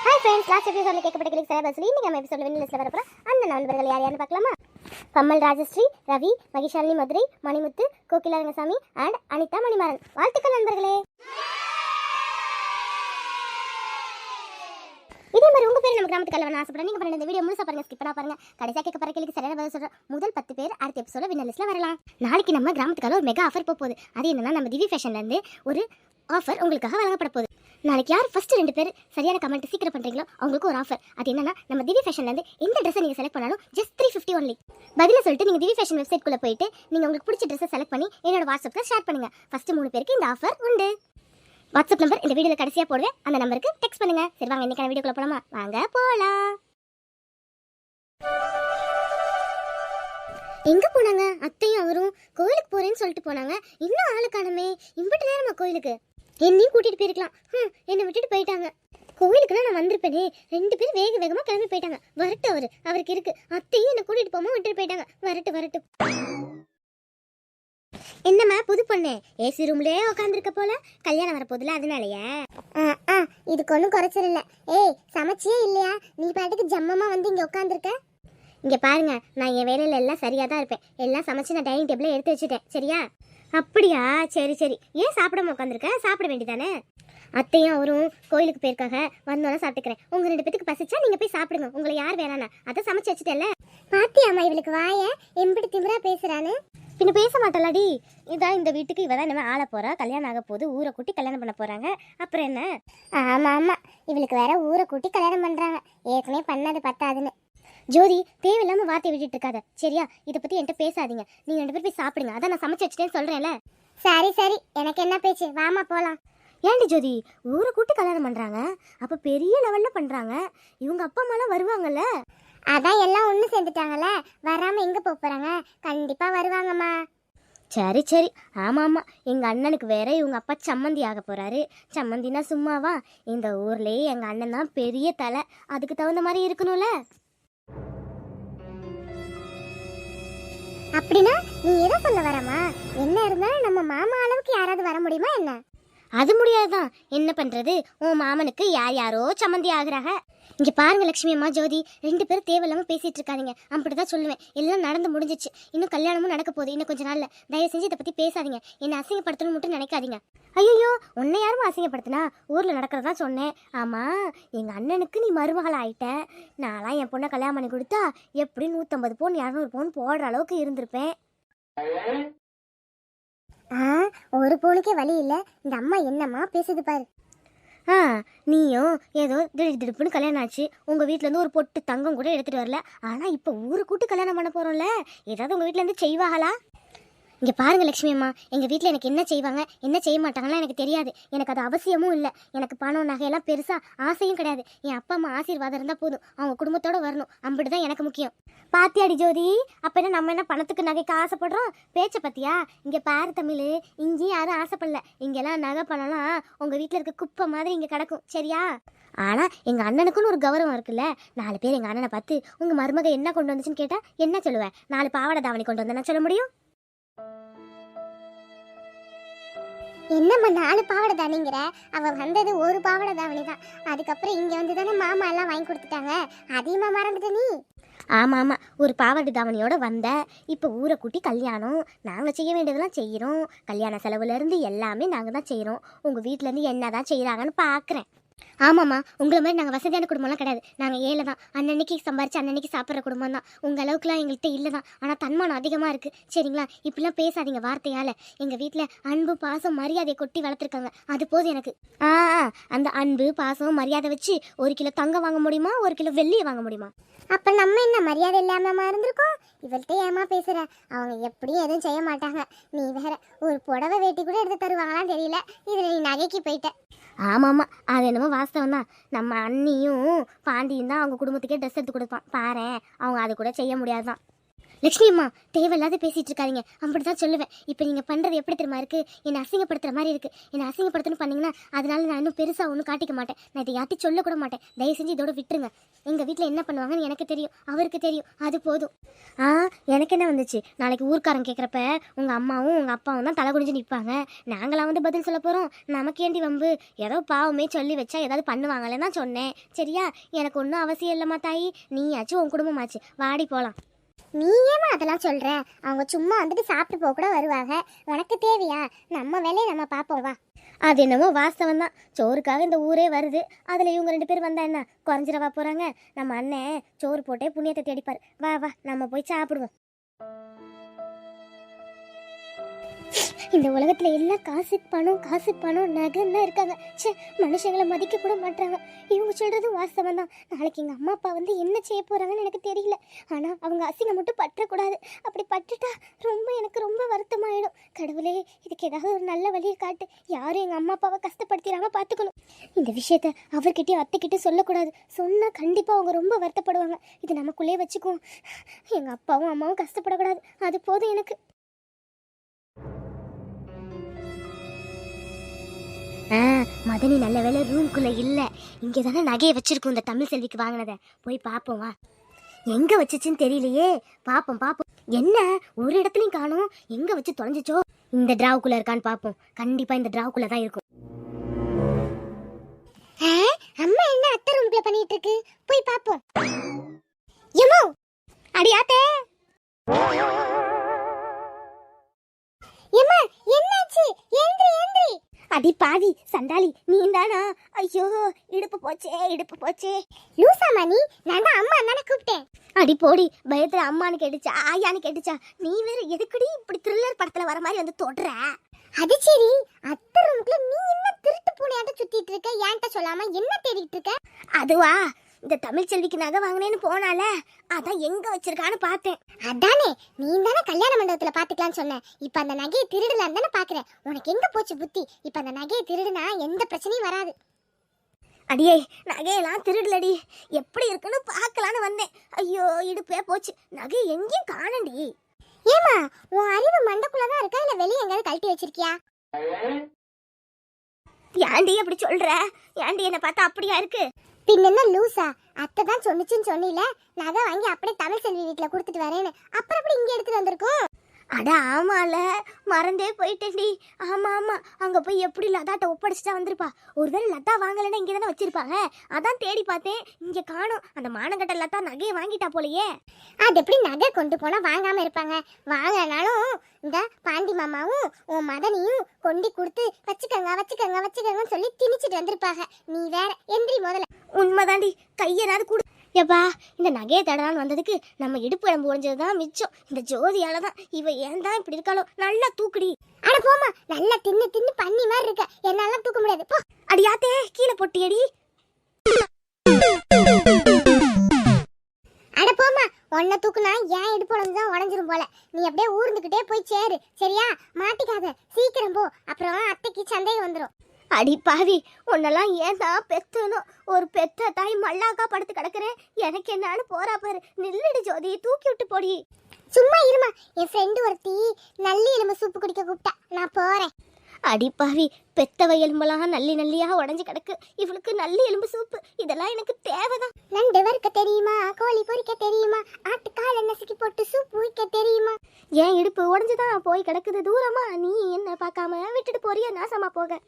Hi friends, last எபிசோட்ல கேட்கப்பட்ட கேள்வி சரியா பதில் இன்னைக்கு நம்ம எபிசோட்ல வின் லிஸ்ட்ல வரப்போற அந்த நண்பர்கள் யார் யாருன்னு பார்க்கலாமா? கமல் ராஜஸ்ரீ, ரவி, மகிஷாலினி மதுரை, மணிமுத்து, கோகிலா ரங்கசாமி அண்ட் அனிதா மணிமாறன். வாழ்த்துக்கள் நண்பர்களே. இதே மாதிரி உங்க பேர் நம்ம கிராமத்துக்கு அல்லவா ஆசைப்படுறேன். நீங்க பண்ண இந்த வீடியோ முழுசா பாருங்க, ஸ்கிப் பண்ணா பாருங்க. கடைசியா கேட்கப்பட்ட கேள்விக்கு சரியான பதில் சொல்ற முதல் 10 பேர் அடுத்த எபிசோட்ல வின் லிஸ்ட்ல வரலாம். நாளைக்கு நம்ம கிராமத்துக்கால ஒரு மெகா ஆஃபர் போகுது. அது என்னன்னா, நம்ம திவி ஃபேஷன்ல இருந்து ஒரு ஆஃபர் உங்களுக்காக வழங்கப்பட போகுது. நாளைக்கு யார் ஃபர்ஸ்ட் 2 பேர் சரியான கமெண்ட் சீக்கிரம் பண்றீங்களோ அவங்களுக்கு ஒரு ஆஃபர். அது என்னன்னா, நம்ம திவி ஃபேஷன்ல இருந்து எந்த ட்ரெஸ் நீங்க செலக்ட் பண்ணாலும் ஜஸ்ட் 350 ஒன்லி. பதில சொல்லிட்டு நீங்க திவி ஃபேஷன் வெப்சைட் குள்ள போயிட்டு நீங்க உங்களுக்கு பிடிச்ச ட்ரெஸ் செலக்ட் பண்ணி என்னோட வாட்ஸ்அப்ல ஷேர் பண்ணுங்க. ஃபர்ஸ்ட் 3 பேருக்கு இந்த ஆஃபர் உண்டு. வாட்ஸ்அப் நம்பர் இந்த வீடியோல கடைசியா போடுவேன், அந்த நம்பருக்கு டெக்ஸ்ட் பண்ணுங்க. சரி வாங்க இன்னைக்கான வீடியோக்குள்ள போலாமா? வாங்க போலாம். எங்க போனாங்க? அத்தையும் அவரும் கோயிலுக்கு போறேன்னு சொல்லிட்டு போனாங்க. இன்னும் ஆளு காணுமே. இம்பட்டு நேரமா கோயிலுக்கு? என்னையும் கூட்டிட்டு போயிருக்கலாம். என்னை விட்டுட்டு போயிட்டாங்க. கோயிலுக்குன்னா நான் வந்திருப்பேனே. 2 பேரும் வேக வேகமா கிளம்பி போயிட்டாங்க. வரட்டு அவருக்கு இருக்கு. அத்தையும் என்னை கூட்டிட்டு போகாம விட்டுட்டு போயிட்டாங்க. வரட்டு. என்னம்மா புது பொண்ணு ஏசி ரூம்லயே உட்காந்துருக்க போல? கல்யாணம் வரப்போதுல அதனாலயா? இதுக்கு ஒன்றும் குறைச்சல் இல்லை. ஏய், சமைச்சியே இல்லையா? நீ பாட்டுக்கு ஜம்மமா வந்து இங்கே உட்காந்துருக்க. இங்கே பாருங்க, நான் என் வேலையில எல்லாம் சரியா தான் இருப்பேன். எல்லாம் சமைச்சு நான் டைனிங் டேபிள எடுத்து வச்சுட்டேன். சரியா? அப்படியா? சரி. ஏன் சாப்பிடாம உட்காந்துருக்க? சாப்பிட வேண்டியதானே? அத்தையும் அவரும் கோயிலுக்கு போயிருக்காக. வந்தோன்னே சாப்பிட்டுக்கிறேன். உங்க 2 பேத்துக்கு பசிச்சா நீங்க போய் சாப்பிடுங்க. உங்களை யார் வேணானா? அதை சமைச்சு வச்சுட்டேல்ல. பாத்தியாமா இவளுக்கு வாய எம்பிடி திமிரா பேசுறான்னு? பின்ன பேச மாட்டலாடி. இதான் இந்த வீட்டுக்கு இவ தான் இனிமே ஆள போறா. கல்யாணம் ஆக போது, ஊரை கூட்டி கல்யாணம் பண்ண போறாங்க. அப்புறம் என்ன? ஆமா இவளுக்கு வேற ஊரை கூட்டி கல்யாணம் பண்றாங்க. ஏற்கனவே பண்ணது பத்தாதுன்னு. ஜோதி, தேவையில்லாம வார்த்தை விட்டுட்டு இருக்காத. சரியா? இதை பத்தி என்கிட்ட பேசாதீங்க. நீங்க 2 பேரும் போய் சாப்பிடுங்க. அதான் நான் சமைச்சு வச்சுட்டேன்னு சொல்றேன்ல. சரி, எனக்கு என்ன பேச்சு? வாமா போலாம். ஏன்டி ஜோதி, ஊரை கூட்டி கல்யாணம் பண்றாங்க? அப்ப பெரிய லெவல்ல பண்றாங்க. இவங்க அப்பா அம்மாலாம் வருவாங்கல்ல? அதான் எல்லாம் ஒன்று சேர்ந்துட்டாங்கல்ல. வராம எங்க போறாங்க? கண்டிப்பா வருவாங்கம்மா. சரி. ஆமா, எங்க அண்ணனுக்கு வேற இவங்க அப்பா சம்மந்தி ஆக போறாரு. சம்மந்தினா சும்மாவா? இந்த ஊர்லயே எங்க அண்ணன் தான் பெரிய தலை. அதுக்கு தகுந்த மாதிரி இருக்கணும்ல. அப்படின்னா நீ எதை சொல்ல வரமா? என்ன இருந்தாலும் நம்ம மாமா அளவுக்கு யாராவது வர முடியுமா என்ன? அது முடியாதுதான். என்ன பண்றது? உன் மாமனுக்கு யாரோ சம்மந்தி ஆகுறாங்க. இங்க பாருங்க லட்சுமி அம்மா, ஜோதி, 2 பேரும் தேவையில்லாம பேசிட்டு இருக்காதீங்க. அப்படிதான் சொல்லுவேன். எல்லாம் நடந்து முடிஞ்சிச்சு. இன்னும் கல்யாணமும் நடக்க போகுது. இன்னும் கொஞ்ச நாள்ல. தயவு செஞ்சு இதை பத்தி பேசாதீங்க. என்ன அசிங்கப்படுத்தணும் மட்டும் நினைக்காதீங்க. ஐயோ, உன்னை யாரும் அசிங்கப்படுத்தினா? ஊர்ல நடக்கிறதா சொன்னேன். ஆமா, எங்க அண்ணனுக்கு நீ மருமகள் ஆயிட்ட. நான்லாம் என் பொண்ணை கல்யாணம் பண்ணி கொடுத்தா எப்படி 150 பவுன் 200 பவுன் போடுற அளவுக்கு இருந்திருப்பேன். ஒரு பவுனுக்கே வழி இல்ல. இந்த அம்மா என்னம்மா பேசுது பாரு. நீயும் ஏதோ திடுப்புன்னு கல்யாணம் ஆச்சு. உங்க வீட்டுல இருந்து ஒரு பொட்டு தங்கம் கூட எடுத்துட்டு வரல. ஆனா இப்ப ஊரு கூட்டு கல்யாணம் பண்ண போறோம்ல. ஏதாவது உங்க வீட்டுல இருந்து செய்வாங்களா? இங்கே பாருங்க லட்சுமி அம்மா, எங்கள் வீட்டில் எனக்கு என்ன செய்வாங்க என்ன செய்ய மாட்டாங்கலாம் எனக்கு தெரியாது. எனக்கு அது அவசியமும் இல்லை. எனக்கு பணம் நகையெல்லாம் பெருசாக ஆசையும் கிடையாது. என் அப்பா அம்மா ஆசீர்வாதம் இருந்தால் போதும். அவங்க குடும்பத்தோடு வரணும். அப்படி தான் எனக்கு முக்கியம். பாத்தியாடி ஜோதி, அப்போ என்ன நம்ம என்ன பணத்துக்கு நகைக்கு ஆசைப்படுறோம்? பேச்சை பற்றியா? இங்கே பாரு தமிழ், இங்கேயும் யாரும் ஆசைப்படல. இங்கெல்லாம் நகை பணம்லாம் உங்கள் வீட்டில் இருக்க குப்பை மாதிரி இங்கே கிடக்கும். சரியா? ஆனால் எங்கள் அண்ணனுக்குன்னு ஒரு கௌரவம் இருக்குல்ல. 4 பேர் எங்கள் அண்ணனை பார்த்து உங்கள் மருமக என்ன கொண்டு வந்துச்சுன்னு கேட்டால் என்ன சொல்லுவேன்? 4 பாவாடை தாவணி கொண்டு வந்தேன்னா சொல்ல முடியும்? என்னம்மா 4 பாவாடை தானிங்கிற? அவ வந்தது ஒரு பாவாடை தாவணி தான். அதுக்கப்புறம் இங்க வந்து தானே மாமா எல்லாம் வாங்கி கொடுத்துட்டாங்க. அதிகமா மறந்துட்ட நீ? ஆமா, ஒரு பாவாடை தாவணியோட வந்த. இப்போ ஊரை கூட்டி கல்யாணம். நாங்கள் செய்ய வேண்டியதெல்லாம் செய்கிறோம். கல்யாண செலவுல இருந்து எல்லாமே நாங்கள் தான் செய்கிறோம். உங்கள் வீட்டிலேருந்து என்ன தான் செய்கிறாங்கன்னு பார்க்குறேன். ஆமாம்மா, உங்களை மாதிரி நாங்கள் வசதியான குடும்பம்லாம் கிடையாது. நாங்கள் ஏழை தான். அன்னன்னைக்கு சம்பாரிச்சு அன்னன்னைக்கு சாப்பிட்ற குடும்பம் தான். உங்கள் அளவுக்குலாம் எங்கள்கிட்ட இல்லை தான். ஆனால் தன்மானம் அதிகமாக இருக்குது. சரிங்களா? இப்படிலாம் பேசாதீங்க வார்த்தையால். எங்கள் வீட்டில் அன்பு பாசம் மரியாதையை கொட்டி வளர்த்துருக்காங்க. அது போதும் எனக்கு. அந்த அன்பு பாசம் மரியாதை வச்சு 1 கிலோ தங்கம் வாங்க முடியுமா? 1 கிலோ வெள்ளியை வாங்க முடியுமா? அப்போ நம்ம என்ன மரியாதை இல்லாம இருந்திருக்கோம்? இவள்கிட்ட ஏமா பேசுற? அவங்க எப்படியும் எதுவும் செய்ய மாட்டாங்க. நீ வேற ஒரு புடவை வேட்டி கூட எடுத்து தருவாங்களான்னு தெரியல. இதில் நீ நகைக்கு போயிட்ட. ஆமாம், அது என்னமோ வாஸ்தவம் தான். நம்ம அண்ணியும் பாண்டியும் தான் அவங்க குடும்பத்துக்கே ட்ரெஸ் எடுத்து கொடுப்பான். பாரு, அவங்க அது கூட செய்ய முடியாதுதான். லட்சுமி அம்மா தேவையில்லாத பேசிட்டு இருக்காதீங்க, அப்படிதான் சொல்லுவேன். இப்போ நீங்க பண்றது எப்படி தெரியுமா இருக்கு? என்னை அசிங்கப்படுத்துற மாதிரி இருக்கு. என்னை அசிங்கப்படுத்தணும் பண்ணீங்கன்னா அதனால நான் இன்னும் பெருசா ஒன்றும் காட்டிக்க மாட்டேன். நான் இதை யார்ட்டையும் சொல்லக்கூட மாட்டேன். தயவு செஞ்சு இதோட விட்டுருங்க. எங்க வீட்டில் என்ன பண்ணுவாங்கன்னு எனக்கு தெரியும், அவருக்கு தெரியும், அது போதும். எனக்கு என்ன வந்துச்சு? நாளைக்கு ஊர்க்காரன் கேட்குறப்ப உங்க அம்மாவும் உங்க அப்பாவும் தான் தலை குடிஞ்சு நிற்பாங்க. நாங்களாம் வந்து பதில் சொல்ல போறோம். நமக்கு ஏண்டி வம்பு? ஏதோ பாவமே சொல்லி வச்சா ஏதாவது பண்ணுவாங்களே தான் சொன்னேன். சரியா? எனக்கு ஒன்றும் அவசியம் இல்லைம்மா தாயி. நீயாச்சும் உன் குடும்பமாச்சு, வாடி போகலாம். நீ ஏமா அதெல்லாம் சொல்ற? அவங்க சும்மா வந்துட்டு சாப்பிட்டு போக கூட வருவாங்க. உனக்கு தேவையா? நம்ம வேலையை நம்ம பார்ப்போம், வா. அது என்னமோ வாஸ்தவம் தான். சோறுக்காக இந்த ஊரே வருது. அதில் இவங்க 2 பேர் வந்தா என்ன குறைஞ்சிடவா போகிறாங்க? நம்ம அண்ணன் சோறு போட்டே புண்ணியத்தை தேடிப்பார். வா வா, நம்ம போய் சாப்பிடுவோம். இந்த உலகத்தில் எல்லாம் காசு பணம் நகைன்னு தான் இருக்காங்க. சே, மனுஷங்களை மதிக்க கூட மாட்டாங்க. இவங்க சொல்கிறதும் வாஸ்தவம் தான். நாளைக்கு எங்கள் அம்மா அப்பா வந்து என்ன செய்ய போகிறாங்கன்னு எனக்கு தெரியல. ஆனால் அவங்க அசிங்கம் மட்டும் பற்றக்கூடாது. அப்படி பட்டுட்டா எனக்கு ரொம்ப வருத்தமாயிடும். கடவுளே, இதுக்கு ஏதாவது ஒரு நல்ல வழியை காட்டு. யாரும் எங்கள் அம்மா அப்பாவை கஷ்டப்படுத்திடாமல் பார்த்துக்கணும். இந்த விஷயத்த அவர்கிட்டயும் அத்தைக்கிட்டையும் சொல்லக்கூடாது. சொன்னால் கண்டிப்பாக அவங்க ரொம்ப வருத்தப்படுவாங்க. இது நமக்குள்ளே வச்சுக்குவோம். எங்கள் அப்பாவும் அம்மாவும் கஷ்டப்படக்கூடாது, அது போதும் எனக்கு. மதனி நல்ல வேலை ரூம்குள்ள இல்ல. இங்கே தானே நகையை வச்சிருக்கோம். இந்த தமிழ் செல்விக்கு வாங்கினத போய் பார்ப்போம், வா. எங்க வச்சுச்சுன்னு தெரியலையே. பாப்போம். என்ன ஒரு இடத்துலயும் காணோம். எங்க வச்சு தொலைஞ்சிச்சோ? இந்த டிராவுக்குள்ள இருக்கான்னு பாப்போம். கண்டிப்பா இந்த டிராவுக்குள்ள தான் இருக்கும். அம்மா என்ன அத்தை ரூம்குள்ள பண்ணிட்டு இருக்கு? போய் பாப்போம். யமோ, அடியாத்தே. யம்மா, என்னாச்சு? ஏந்திரி. அடி பாவி சண்டாளி, நீ தானா? ஐயோ, இடுப்பு போச்சே. லூசாமா நீ? நான் தான் அம்மா தானே கூப்பிட்டேன். அடி போடி, பயத்துல அம்மானு கேட்டுச்சா ஆயான்னு கேட்டுச்சா? நீ வேற எதுக்குடி இப்படி த்ரில்லர் படத்துல வர மாதிரி வந்து தொடுற? அது சரி, அத்தை ரூம்குள்ள நீ என்ன திருட்டு பூனையாட்ட சுத்திட்டு இருக்க? ஏன்ட்ட சொல்லாம என்ன தேடிட்டு இருக்க? அதுவா, இந்த தமிழ் செல்விக்கு நகை வாங்கினேன்னு போனால, அதான் எங்க வச்சிருக்கான்னு பார்த்தேன். அதானே, நீ தானே கல்யாண மண்டபத்துல பாத்துக்கலான்னு சொன்ன. இப்ப அந்த நகையை திருடலான்னு தானே பாக்குறேன். உனக்கு எங்க போச்சு புத்தி? இப்ப அந்த நகையை திருடுனா எந்த பிரச்சனையும் வராது. அடியே, நகையெல்லாம் திருடலடி, எப்படி இருக்குன்னு பார்க்கலான்னு வந்தேன். ஐயோ, இடுப்பே போச்சு. நகை எங்கேயும் காணண்டி. ஏமா, உன் அறிவு மண்டக்குள்ளதான் இருக்கா இல்ல வெளியே எங்காவது கழட்டி வச்சிருக்கியா? ஏண்டி அப்படி சொல்ற? ஏண்டி என்ன பார்த்தா அப்படியா இருக்கு? பின்ன லூசா? அத்தை தான் சொன்னிச்சுன்னு சொன்னில, நகை வாங்கி அப்படியே தமிழ் செல்வி வீட்டுல கொடுத்துட்டு வரேன்னு. அப்புறம் எப்படி இங்க எடுத்துட்டு வந்திருக்கோம்? அட ஆமால, மறந்தே போயிட்டேன்டி. ஆமா அங்க போய் எப்படி லதாட்ட ஒப்படைச்சிட்டா வந்திருப்பா. ஒருவேளை லதா வாங்கலைன்னா இங்கே தானே வச்சிருப்பாங்க. அதான் தேடி பார்த்தேன், இங்க காணோம். அந்த மானங்கட்ட லதா நகையை வாங்கிட்டா போலயே. அது எப்படி நகை கொண்டு போனா வாங்காம இருப்பாங்க? வாங்கினாலும் இந்த பாண்டி மாமாவும் உன் மதனியும் கொண்டு கொடுத்து வச்சுக்கங்க சொல்லி திணிச்சிட்டு வந்திருப்பாங்க. நீ வேற எந்திரி முதல்ல. உண்மைதாண்டி, கையனாவது கொடு. எப்பா, இந்த நகையை தடலான்னு வந்ததுக்கு நம்ம இடுப்பு எலும்பு உடைஞ்சதுதான் மிச்சம். இந்த ஜோதியால தான். இவ ஏன் தான் இப்படி இருக்காளோ? நல்லா தூக்குடி. அட போமா, நல்லா தின்னு பண்ணி மாதிரி இருக்க. என்னால தூக்க முடியாது, போ. அடியாத்தே, கீழே பொட்டியடி. அட போமா, உன்னை தூக்குனா ஏன் இடுப்பு உடஞ்சுதான் உடஞ்சிரும் போல. நீ அப்படியே ஊர்ந்துக்கிட்டே போய் சேரு, சரியா? மாட்டிக்காத, சீக்கிரம் போ, அப்புறம் அத்தைக்கு சந்தேகம் வந்துடும். அடி பாவி, உன்னெல்லாம் ஏன் தான் பெத்தனும்? ஒரு பெத்த தாய் மல்லாக்கா படுத்து கிடக்குறேன். எனக்கு என்னான்னு போறா பாரு. நில்லுடி ஜோதி, தூக்கி விட்டு போடி. சும்மா இருமா, என் ஃப்ரெண்டு ஒருத்தி நல்லி எலும்பு சூப்பு குடிக்க கூப்பிட்டா, நான் போறேன். அடி பாவி, பெத்தவ எலும்பெல்லாம் நல்லியா உடஞ்சு கிடக்கு. இவளுக்கு நல்லி எலும்பு சூப்பு, இதெல்லாம் எனக்கு தேவைதான். நண்டு வறுக்க தெரியுமா? கோழி பொரிக்க தெரியுமா? ஆட்டுக்கால நசுக்கி போட்டு சூப்பு வைக்க தெரியுமா? ஏன் இடுப்பு உடஞ்சுதான் போய் கிடக்குது தூரமா. நீ என்ன பார்க்காம விட்டுட்டு போறியா? நாசமா போக.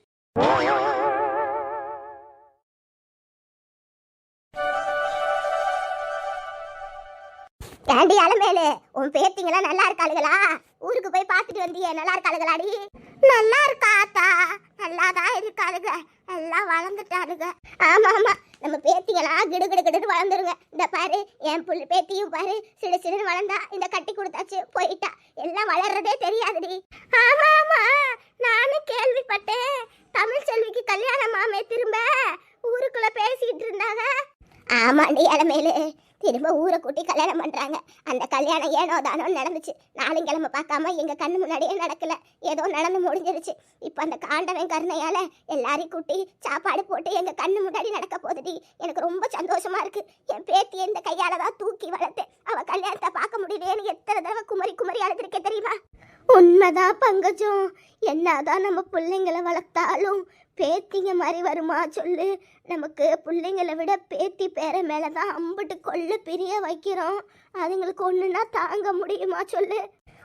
ஏண்டி அலமேலு, உன் பேத்திங்களா நல்லா இருக்காளுகளா? ஊருக்கு போய் பார்த்துட்டு வந்தியே, நல்லா இருக்காளுகளாடி? நல்லா இருக்காத்தா, நல்லாதான் இருக்காளுங்க. எல்லாம் வளர்ந்துட்டாளுங்க. ஆமா, நம்ம பேத்திங்களா கிடு வளர்ந்துருங்க. இந்த பாரு, என் பேத்தியும் பாரு, சிடுன்னு வளர்ந்தா. இந்த கட்டி கொடுத்தாச்சு, போயிட்டா. எல்லாம் வளர்றதே தெரியாதுடி. ஆமா, நானும் கேள்விப்பட்டேன். தமிழ் செல்விக்கு கல்யாணமாமே திரும்ப ஊருக்குள்ள பேசிக்கிட்டு இருந்தாங்க. ஆமாண்டி அலமேலு, திரும்ப ஊரை கூட்டி கல்யாணம் பண்றாங்க. அந்த கல்யாணம் ஏனோ தானோ நடந்துச்சு. நாளுங்கிழமை பார்க்காம எங்க கண்ணு முன்னாடியே நடக்கல, ஏதோ நடந்து முடிஞ்சிருச்சு. இப்ப அந்த காண்டவன் கருணையால எல்லாரையும் கூட்டி சாப்பாடு போட்டு எங்க கண்ணு முன்னாடி நடக்க போகுதுடி. எனக்கு ரொம்ப சந்தோஷமா இருக்கு. என் பேத்தியை இந்த கையால தான் தூக்கி வளர்த்தேன். அவ கல்யாணத்தை பார்க்க முடியலையேன்னு எத்தனை தடவை குமரி குமரி அழுதுருக்கேன் தெரியுமா? உண்மைதான் பங்கஜம். என்னதான் நம்ம பிள்ளைங்களை வளர்த்தாலும் பேத்திங்க மாதிரி வருமா சொல்லு? நமக்கு பிள்ளைங்களை விட பேத்தி பேரை மேலதான் அம்பிட்டு கொள்ள பிரிய வைக்கிறோம். அதுங்களுக்கு ஒண்ணுன்னா தாங்க முடியுமா சொல்லு?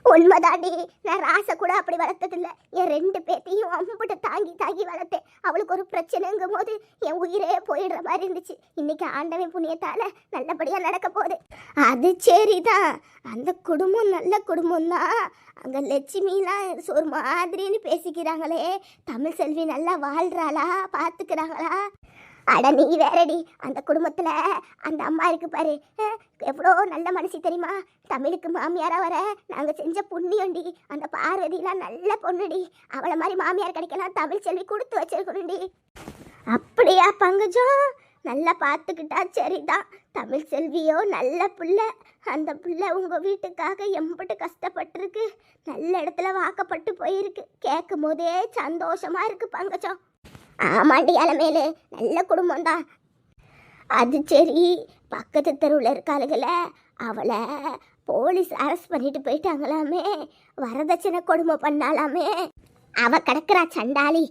உண்மைதாண்டி. நான் ராசை கூட அப்படி வளர்த்ததில்லை. என் 2 பேத்தையும் அம்பிட்டு தாங்கி தாங்கி வளர்த்தேன். அவளுக்கு ஒரு பிரச்சனைங்கும் போது என் உயிரே போயிடுற மாதிரி இருந்துச்சு. இன்னைக்கு ஆண்டவன் புண்ணியத்தால நல்லபடியா நடக்க போகுது. அது சரிதான், அந்த குடும்பம் நல்ல குடும்பம் தான். அங்க லட்சுமிலாம் ஒரு மாதிரின்னு பேசிக்கிறாங்களே, தமிழ் செல்வி நல்லா வாழ்றாளா, பாத்துக்கிறாங்களா? அட நீ வேறடி. அந்த குடும்பத்துல அந்த அம்மா இருக்கு பாரு, எவ்வளோ நல்ல மனசு தெரியுமா? தமிழுக்கு மாமியாரா வர நாங்க செஞ்ச புண்ணியண்டி. அந்த பார்வதிலாம் நல்ல பொண்ணுடி. அவளை மாதிரி மாமியார் கிடைக்கலாம் தமிழ் செல்வி கொடுத்து வச்சிருக்கணும்டி. அப்படியா பங்கஜம்? நல்லா பார்த்துக்கிட்டா சரிதான். தமிழ் செல்வியோ நல்ல பிள்ளை. அந்த பிள்ளை உங்க வீட்டுக்காக எம்பிட்டு கஷ்டப்பட்டிருக்கு. நல்ல இடத்துல வாக்கப்பட்டு போயிருக்கு. கேட்கும் போதே சந்தோஷமா இருக்கு பங்கஜம். ஆமாண்டி அலமேலு, நல்ல குடும்பம் தான். அது சரி, பக்கத்து தெருவில் இருக்காளுங்கள, அவளை போலீஸ் அரெஸ்ட் பண்ணிட்டு போயிட்டாங்களாமே. வரதட்சணை கொடுமை பண்ணாலாமே. அவ கிடக்குறா சண்டாளி.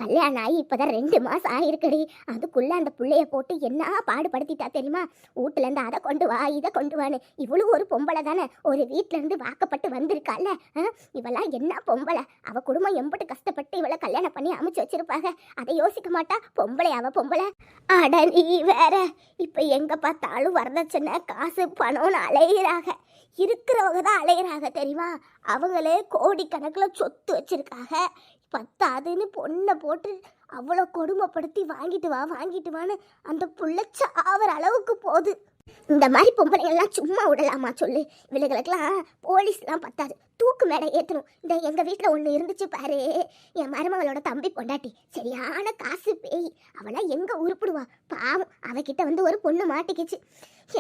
கல்யாணம் ஆகி இப்போதான் 2 மாதம் ஆயிருக்கடி. அதுக்குள்ளே அந்த பிள்ளைய போட்டு என்ன பாடுபடுத்திட்டா தெரியுமா? வீட்டிலேருந்து அதை கொண்டு வா இதை கொண்டு வான்னு. இவ்வளவு ஒரு பொம்பளை தானே, ஒரு வீட்டிலேருந்து வாக்கப்பட்டு வந்திருக்கால. இவெல்லாம் என்ன பொம்பளை? அவள் குடும்பம் எம்பிட்டு கஷ்டப்பட்டு இவளை கல்யாணம் பண்ணி அமைச்சு வச்சிருப்பாங்க. அதை யோசிக்க மாட்டா பொம்பளை. அவள் பொம்பளை. அட நீ வேற. இப்போ எங்கே பார்த்தாலும் வரதட்சணை காசு பணம்னு அலையிறாங்க. இருக்கிறவங்க தான் அலையிறாங்க தெரியுமா? அவங்களே கோடிக்கணக்கில் சொத்து வச்சிருக்காங்க. பத்தாதுன்னு பொண்ணை போட்டு அவ்வளோ கொடுமைப்படுத்தி வாங்கிட்டு வான்னு அந்த புள்ள சாவர அளவுக்கு போகுது. இந்த மாதிரி பொம்பளைங்கள்லாம் சும்மா விடலாமா சொல்லு? இவளுகளுக்கெல்லாம் போலீஸ்லாம் பத்தாது, தூக்கு மேடை ஏற்றணும். இந்த எங்கள் வீட்டில் ஒன்று இருந்துச்சு பாரு, என் மருமகளோட தம்பி பொண்டாட்டி, சரியான காசு பேய். அவளாம் எங்கே உருப்பிடுவா பாவம். அவகிட்ட வந்து ஒரு பொண்ணு மாட்டிக்கிச்சு.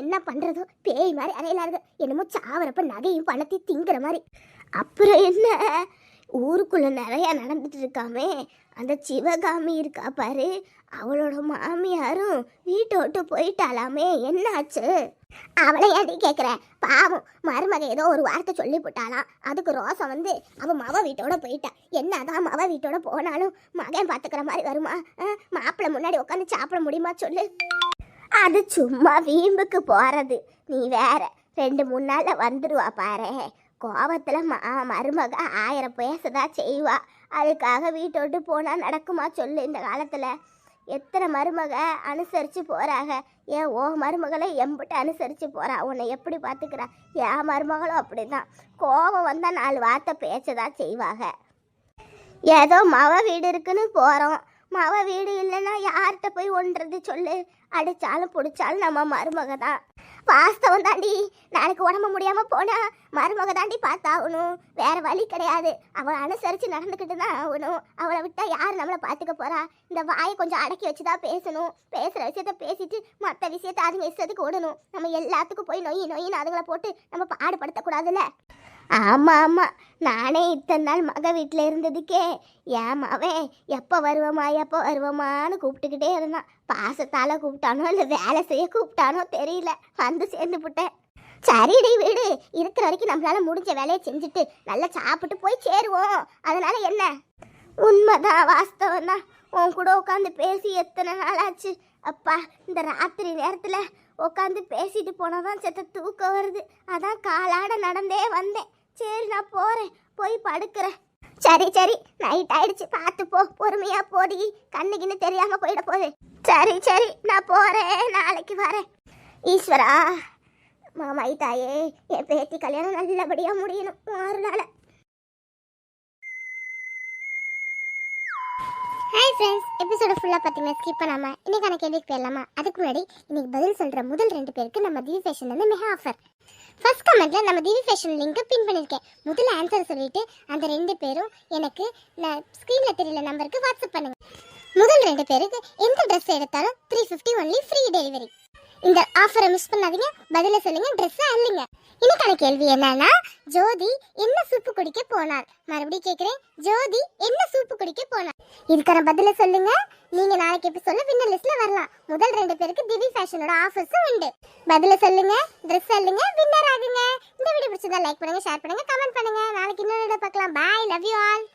என்ன பண்ணுறதோ, பேய் மாதிரி அறையிலாருது. என்னமோ சாவரப்ப நகையும் பணத்தையும் திங்குற மாதிரி. அப்புறம் என்ன, ஊருக்குள்ளே நிறையா நடந்துட்டு இருக்காமே. அந்த சிவகாமி இருக்கா பாரு, அவளோட மாமியாரும் வீட்டை விட்டு போயிட்டாலாமே. என்னாச்சு? அவளை ஏன்டி கேட்குற? பாவம், மருமக ஏதோ ஒரு வார்த்தை சொல்லி போட்டாலாம். அதுக்கு ரோசம் வந்து அவன் மவ வீட்டோட போயிட்டா. என்னதான் மவ வீட்டோட போனாலும் மகன் பார்த்துக்கிற மாதிரி வருமா? மாப்பிள்ளை முன்னாடி உட்காந்து சாப்பிட முடியுமா சொல்லு? அது சும்மா வீம்புக்கு போகிறது. நீ வேற 2-3 நாளில் வந்துடுவா பாரு. கோவத்தில் மருமக 1000 பேசதா செய்வா. அதுக்காக வீட்டை விட்டு போனால் நடக்குமா சொல்லு? இந்த காலத்தில் எத்தனை மருமக அனுசரித்து போகிறாங்க. ஏன் ஓ மருமகளை எம்பிட்டு அனுசரித்து போகிறா? உன்னை எப்படி பார்த்துக்கிறா? என் மருமகளும் அப்படி தான். கோபம் வந்தால் 4 வார்த்தை பேசதான் செய்வாங்க. ஏதோ மவ வீடு இருக்குன்னு போகிறோம். மவ வீடு இல்லைன்னா யார்கிட்ட போய் ஒன்றது சொல்லு? அடித்தாலும் பிடிச்சாலும் நம்ம மருமக தான். வாஸ்தவம் தாண்டி. நாளைக்கு உடம்பு முடியாமல் போனால் மருமக தாண்டி பார்த்தாகணும். வேறு வழி கிடையாது. அவளை அனுசரித்து நடந்துக்கிட்டு தான் ஆகணும். அவளை விட்டால் யார் நம்மளை பார்த்துக்க போகிறா? இந்த வாயை கொஞ்சம் அடக்கி வச்சு தான் பேசணும். பேசுகிற விஷயத்த பேசிட்டு மற்ற விஷயத்த அதுங்க இஷ்டத்துக்கு விடணும். நம்ம எல்லாத்துக்கும் போய் நொயின்னு அதுங்களை போட்டு நம்ம பாடுபடுத்தக்கூடாதுல்ல. ஆமாம், நானே இத்தனை நாள் மக வீட்டில் இருந்ததுக்கே என் மவன் எப்போ வருவமான்னு கூப்பிட்டுக்கிட்டே இருந்தான். பாசத்தால் கூப்பிட்டானோ இல்லை வேலை செய்ய கூப்பிட்டானோ தெரியல, வந்து சேர்ந்து விட்டேன். சரிடி வீடு இருக்கிற வரைக்கும் நம்மளால முடிஞ்ச வேலையை செஞ்சுட்டு நல்லா சாப்பிட்டு போய் சேருவோம். அதனால என்ன? உண்மைதான், வாஸ்தவம் தான். உன் கூட உட்காந்து பேசி எத்தனை நாள் ஆச்சு. அப்பா, இந்த ராத்திரி நேரத்தில் உட்காந்து பேசிட்டு போனதான் செத்த தூக்கம் வருது. அதான் காலாட நடந்தே வந்தேன். சரி, நான் போகிறேன், போய் படுக்கிறேன். சரி, நைட் ஆயிடுச்சு, பார்த்து போ, பொறுமையா போடி, கண்ணுக்குன்னு தெரியாம போயிட போகுது. சரி, நான் போகிறேன், நாளைக்கு வரேன். ஈஸ்வரா, மாமாயி தாயே, என் பேத்தி கல்யாணம் நல்லபடியாக முடியணும். 6 நாள். ஹாய் ஃப்ரெண்ட்ஸ், எபிசோட ஃபுல்லாக பார்த்தீங்கன்னா ஸ்கிப் பண்ணாமல் இன்றைக்கான கேள்விக்கு போயிடலாமா? அதுக்கு முன்னாடி இன்னைக்கு பதில் சொல்கிற முதல் 2 பேருக்கு நம்ம திவி ஃபேஷன்லேருந்து மெகா ஆஃபர். ஃபர்ஸ்ட் கமெண்ட்டில் நம்ம திவி ஃபேஷன் லிங்க்கை பின் பண்ணியிருக்கேன். முதல்ல ஆன்சர் சொல்லிவிட்டு அந்த 2 பேரும் எனக்கு நான் ஸ்க்ரீனில் தெரியல நம்பருக்கு வாட்ஸ்அப் பண்ணுங்கள். முதல் 2 பேருக்கு எந்த ட்ரெஸ் எடுத்தாலும் 350 ஒன்லி ஃப்ரீ டெலிவரி. இந்த ஆஃபரை மிஸ் பண்ணாதீங்க. பதில சொல்லுங்க, ட்ரெஸ் அல்லுங்க. இன்னைக்கான கேள்வி என்னன்னா, ஜோதி என்ன சூப்பு குடிக்க போனாள்? மறுபடியும் கேக்குறேன், ஜோதி என்ன சூப்பு குடிக்க போனாள்? இதுக்கான பதில சொல்லுங்க. நீங்க நாளைக்கு எபிசோட்ல வின்னர் லிஸ்ட்ல வரலாம். முதல் 2 பேருக்கு திவி ஃபேஷனோட ஆஃபர்ஸும் உண்டு. பதில சொல்லுங்க, ட்ரெஸ் அல்லுங்க, வின்னர் ஆகுங்க. இந்த வீடியோ பிடிச்சதா லைக் பண்ணுங்க, ஷேர் பண்ணுங்க, கமெண்ட் பண்ணுங்க. நாளைக்கு இன்னொரு வீடியோ பார்க்கலாம். Bye, love you all.